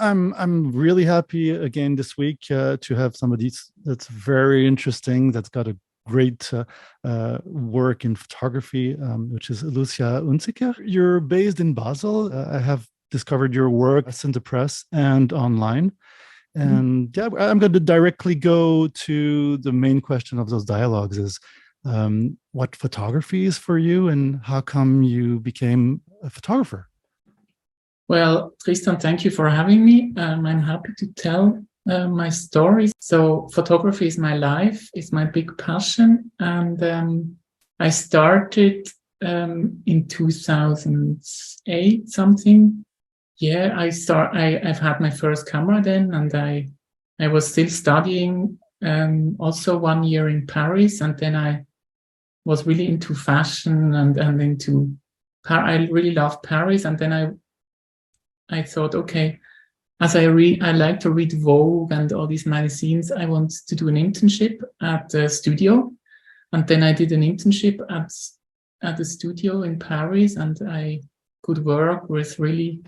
I'm really happy again this week to have somebody that's very interesting, that's got a great work in photography, which is Lucia Hunziker. You're based in Basel. I have discovered your work in the press and online. And yeah, I'm going to directly go to the main question of those dialogues is what photography is for you and how come you became a photographer? Well, Tristan, thank you for having me. I'm happy to tell my story. So photography is my life, it's my big passion. And I started in 2008, something. Yeah, I've had my first camera then, and I was still studying also 1 year in Paris, and then I was really into fashion and into I really loved Paris, and then I thought, okay, as I like to read Vogue and all these magazines, I want to do an internship at a studio, and then I did an internship at the studio in Paris, and I could work with really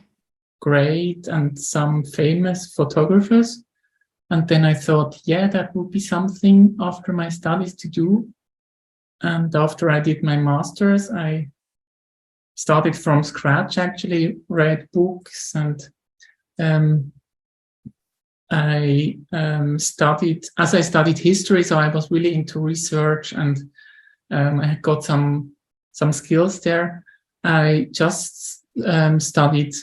great and some famous photographers. And then I thought, yeah, that would be something after my studies to do. And after I did my master's, I started from scratch, actually, read books, and I studied history, so I was really into research, and I got some skills there. I just studied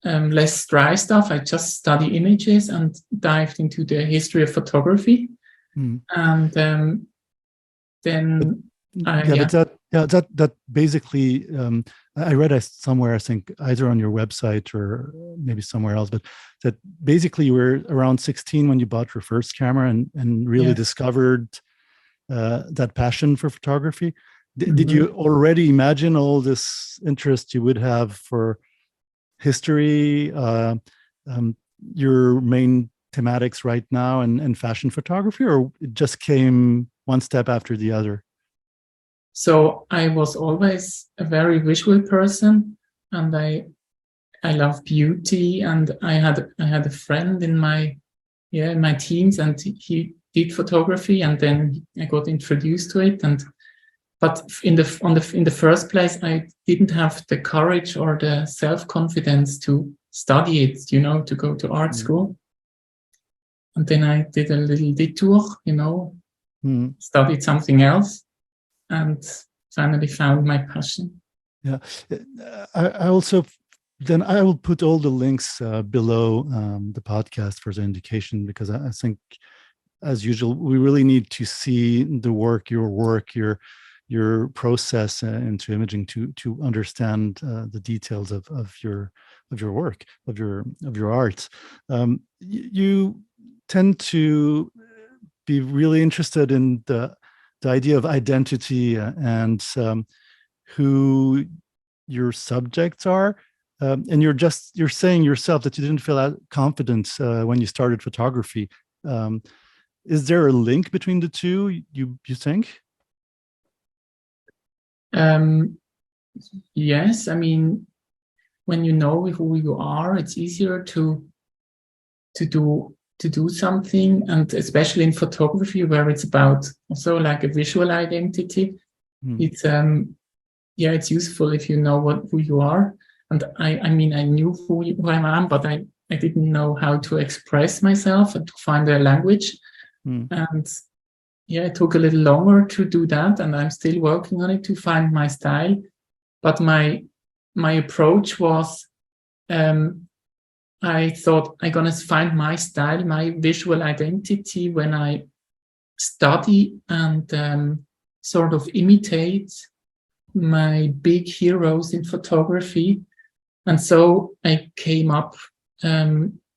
less dry stuff. I just study images and dived into the history of photography. And then that basically I read somewhere, I think either on your website or maybe somewhere else, but that basically you were around 16 when you bought your first camera and really discovered that passion for photography. Did you already imagine all this interest you would have for history, your main thematics right now, and fashion photography, or it just came one step after the other? So I was always a very visual person, and I love beauty. And I had a friend in my teens, and he did photography, and then I got introduced to it. But in the first place, I didn't have the courage or the self-confidence to study it, to go to art school. And then I did a little detour, studied something else, and finally found my passion. Yeah, I also then I will put all the links below the podcast for the indication, because I think, as usual, we really need to see the work, your process into imaging to understand the details of your work, of your art. You tend to be really interested in the idea of identity and who your subjects are, and you're saying yourself that you didn't feel confident when you started photography. Is there a link between the two, you think? Yes, I mean, when you know who you are, it's easier to do something, and especially in photography, where it's about also like a visual identity. It's it's useful if you know who you are. And I mean, I knew who I am, but I didn't know how to express myself and to find a language. And it took a little longer to do that, and I'm still working on it to find my style. But my approach was, I thought I'm gonna find my style, my visual identity, when I study and sort of imitate my big heroes in photography. And so I came up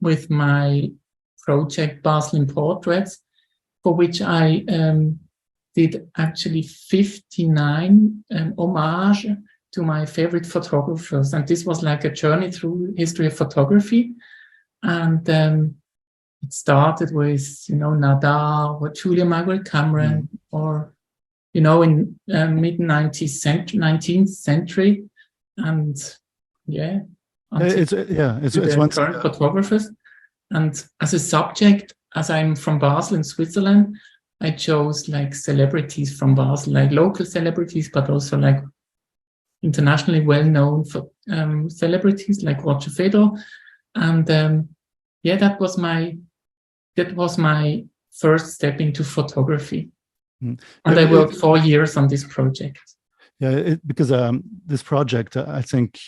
with my project Basel in Portraits, for which I did actually 59 homage to my favorite photographers. And this was like a journey through history of photography. And it started with, Nadar or Julia Margaret Cameron, or, in mid-19th century. And until It's the one. current photographers. And as a subject, as I'm from Basel in Switzerland, I chose like celebrities from Basel, like local celebrities, but also like internationally well-known celebrities like Roger Federer. And yeah, that was my first step into photography. Mm. And I worked 4 years on this project. Yeah, because this project, I think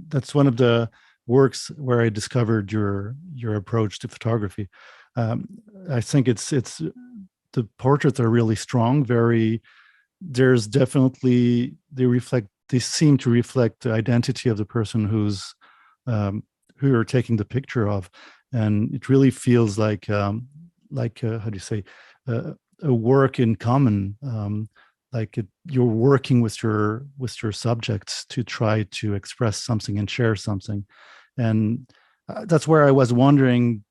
that's one of the works where I discovered your approach to photography. I think it's the portraits are really strong. There's definitely they seem to reflect the identity of the person who you're taking the picture of, and it really feels like how do you say, a work in common. You're working with your subjects to try to express something and share something, and that's where I was wondering.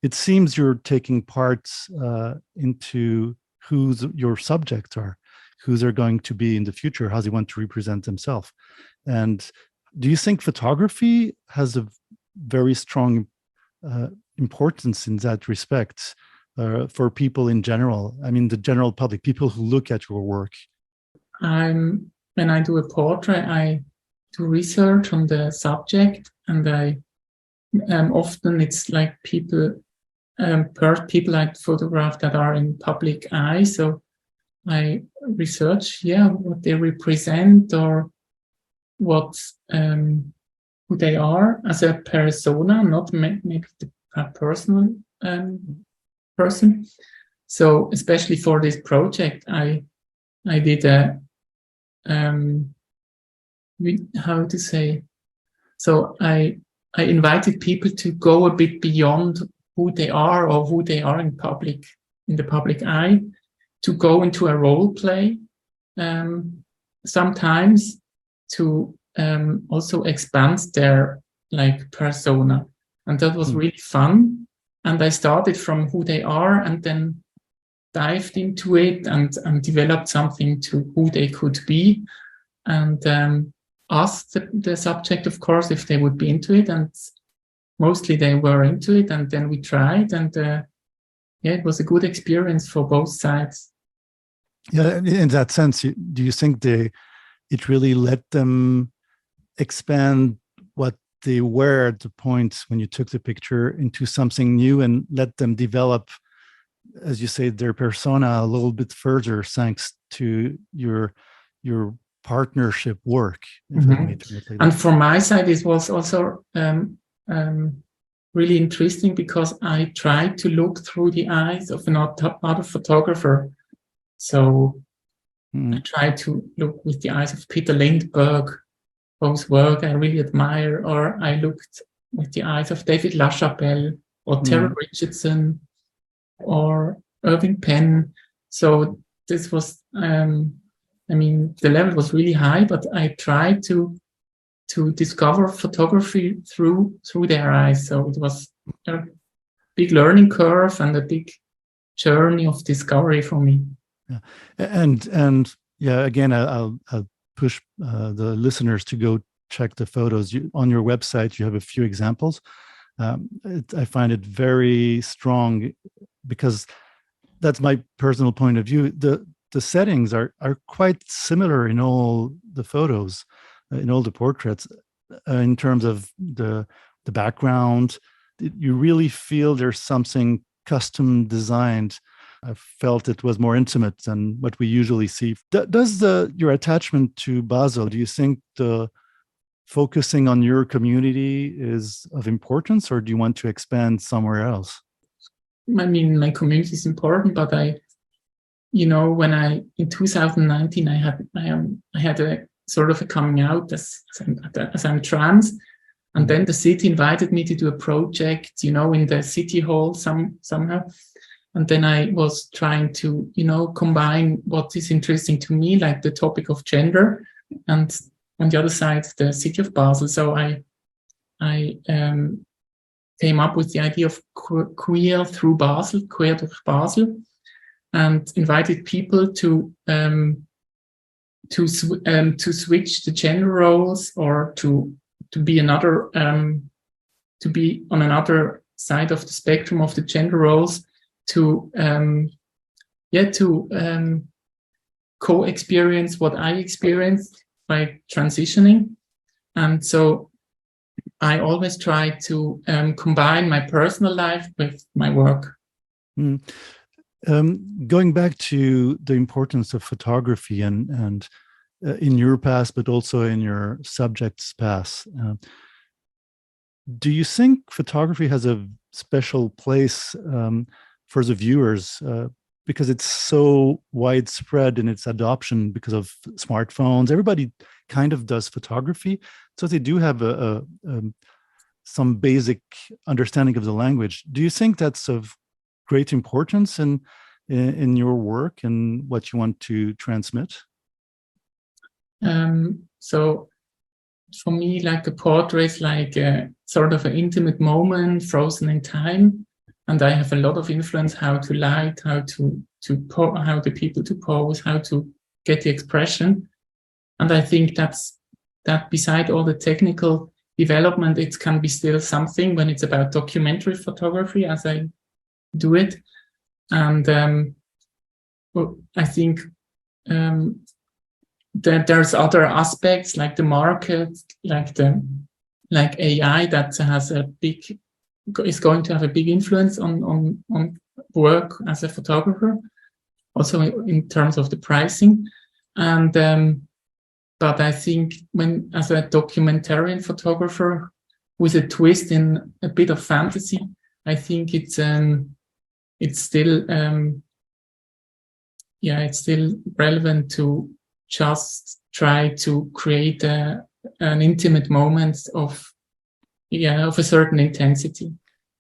It seems you're taking parts into who your subjects are, who they're going to be in the future, how they want to represent themselves. And do you think photography has a very strong importance in that respect? For people in general, I mean, the general public, people who look at your work? When I do a portrait, I do research on the subject, and I often it's like people I photograph that are in public eye. So I research, what they represent or what who they are as a persona, not maybe a personal person. So especially for this project, I did a how to say. So I invited people to go a bit beyond who they are or who they are in the public eye, to go into a role play, sometimes to also expand their like persona, and that was really fun. And I started from who they are and then dived into it and developed something to who they could be, and asked the subject, of course, if they would be into it. And mostly they were into it. And then we tried, and it was a good experience for both sides. Yeah, in that sense, do you think it really let them expand what they were at the point when you took the picture into something new, and let them develop, as you say, their persona a little bit further, thanks to your partnership work? And from my side, it was also really interesting, because I tried to look through the eyes of another photographer. So I tried to look with the eyes of Peter Lindbergh, whose work I really admire, or I looked with the eyes of David LaChapelle or Terry Richardson or Irving Penn. So this was, I mean, the level was really high, but I tried to discover photography through their eyes. So it was a big learning curve and a big journey of discovery for me. Yeah, and yeah, again, I'll push the listeners to go check the photos. On your website, you have a few examples. I find it very strong, because that's my personal point of view. The settings are quite similar in all the photos, in all the portraits, in terms of the background. You really feel there's something custom designed. I felt it was more intimate than what we usually see. Does your attachment to Basel, do you think the focusing on your community is of importance, or do you want to expand somewhere else? I mean, my community is important, but when in 2019, I had a sort of a coming out as I'm trans. And then the city invited me to do a project, in the city hall somehow. And then I was trying to, combine what is interesting to me, like the topic of gender, and on the other side, the city of Basel. So I came up with the idea of queer through Basel, queer durch Basel, and invited people to switch the gender roles, or to be another to be on another side of the spectrum of the gender roles, to co-experience what I experienced by transitioning. And so I always try to combine my personal life with my work. Going back to the importance of photography and in your past, but also in your subject's past, do you think photography has a special place for the viewers because it's so widespread in its adoption because of smartphones? Everybody kind of does photography, so they do have some basic understanding of the language. Do you think that's of great importance in your work and what you want to transmit? So for me, like a portrait is like a sort of an intimate moment frozen in time, and I have a lot of influence how to light, how the people to pose, how to get the expression. And I think that beside all the technical development, it can be still something when it's about documentary photography, as I do it. And I think that there's other aspects like the market, like AI, that is going to have a big influence on work as a photographer, also in terms of the pricing. And but I think as a documentarian photographer with a twist in a bit of fantasy, I think it's still it's still relevant to just try to create an intimate moment of a certain intensity.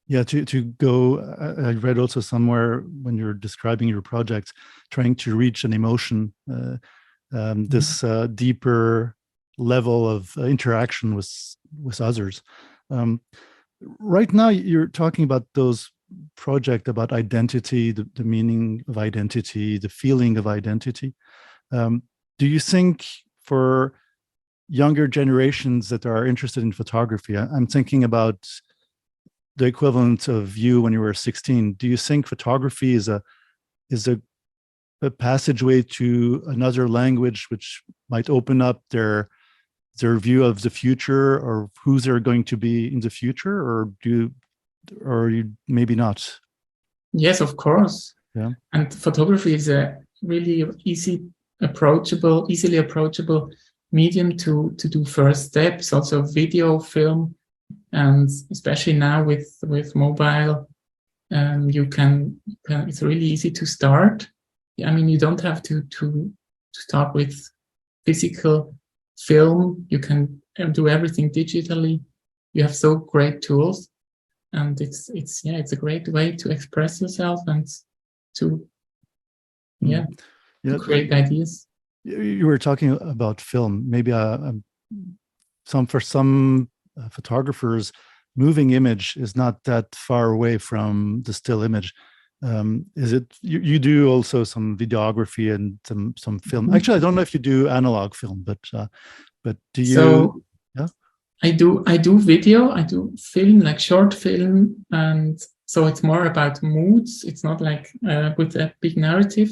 Yeah, to go, I read also somewhere when you're describing your project, trying to reach an emotion, this deeper level of interaction with others. Right now, you're talking about those projects about identity, the meaning of identity, the feeling of identity. Do you think for younger generations that are interested in photography, I'm thinking about the equivalent of you when you were 16. Do you think photography is a passageway to another language which might open up their view of the future or who they're going to be in the future, or you maybe not? Yes, of course. Yeah. And photography is a really easily approachable medium to do first steps, also video, film, and especially now with mobile, it's really easy to start. I mean, you don't have to start with physical film. You can do everything digitally. You have so great tools, and it's a great way to express yourself and to create ideas. You were talking about film. Maybe for some photographers, moving image is not that far away from the still image. Is it? You do also some videography and some film. Mm-hmm. Actually, I don't know if you do analog film, but do you? So, yeah, I do video. I do film, like short film, and so it's more about moods. It's not like with a big narrative.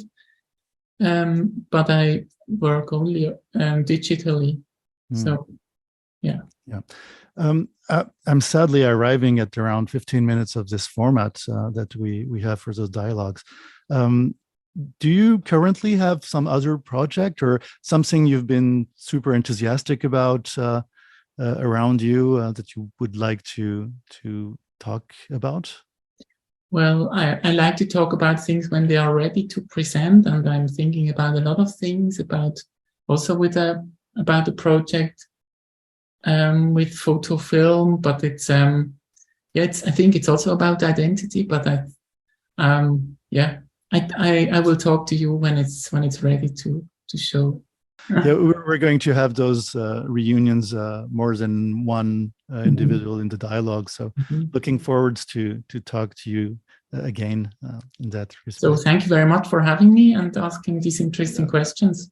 But I work only digitally. So, yeah. I'm sadly arriving at around 15 minutes of this format that we have for those dialogues. Do you currently have some other project or something you've been super enthusiastic about around you that you would like to talk about? Well, I like to talk about things when they are ready to present, and I'm thinking about a lot of things about the project with photo film, but it's I think it's also about identity, but I will talk to you when it's ready to show. Yeah, we're going to have those reunions, more than one individual in the dialogue. So looking forward to talk to you again in that respect. So thank you very much for having me and asking these interesting questions.